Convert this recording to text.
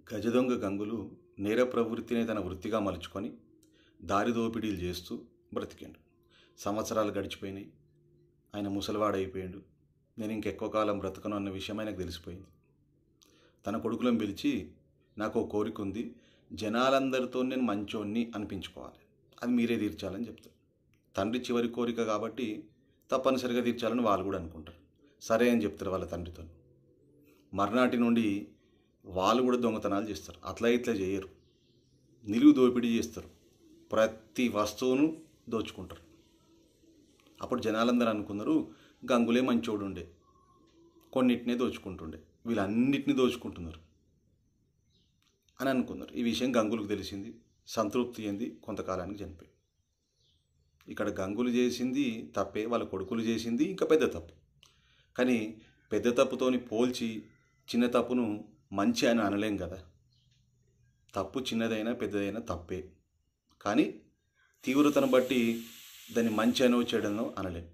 గజదొంగ గంగులు నేర ప్రవృత్తిని తన వృత్తిగా మలుచుకొని దారి దోపిడీలు చేస్తూ బ్రతికిండు. సంవత్సరాలు గడిచిపోయినాయి. ఆయన ముసలివాడైపోయాడు. నేను ఇంకెక్కువ కాలం బ్రతకను అన్న విషయం ఆయనకు తెలిసిపోయింది. తన కొడుకులను పిలిచి, నాకు ఓ కోరిక ఉంది, జనాలందరితో నేను మంచోన్ని అనిపించుకోవాలి, అది మీరే తీర్చాలని చెప్తారు. తండ్రి చివరి కోరిక కాబట్టి తప్పనిసరిగా తీర్చాలని వాళ్ళు కూడా అనుకుంటారు. సరే అని చెప్తారు వాళ్ళ తండ్రితో. మర్నాటి నుండి వాళ్ళు కూడా దొంగతనాలు చేస్తారు. అట్లా ఇట్లా చేయరు, నిలువు దోపిడీ చేస్తారు. ప్రతి వస్తువును దోచుకుంటారు. అప్పుడు జనాలందరూ అనుకున్నారు, గంగులే మంచోడు ఉండే, కొన్నిటినే దోచుకుంటుండే, వీళ్ళన్నిటిని దోచుకుంటున్నారు అని అనుకున్నారు. ఈ విషయం గంగులకు తెలిసింది. సంతృప్తి చెంది కొంతకాలానికి చనిపోయి. ఇక్కడ గంగులు చేసింది తప్పే, వాళ్ళ కొడుకులు చేసింది ఇంకా పెద్ద తప్పు. కానీ పెద్ద తప్పుతోని పోల్చి చిన్న తప్పును మంచి అని అనలేం కదా. తప్పు చిన్నదైనా పెద్దదైనా తప్పే, కానీ తీవ్రతను బట్టి దాన్ని మంచి అనో చెడనో అనలేం.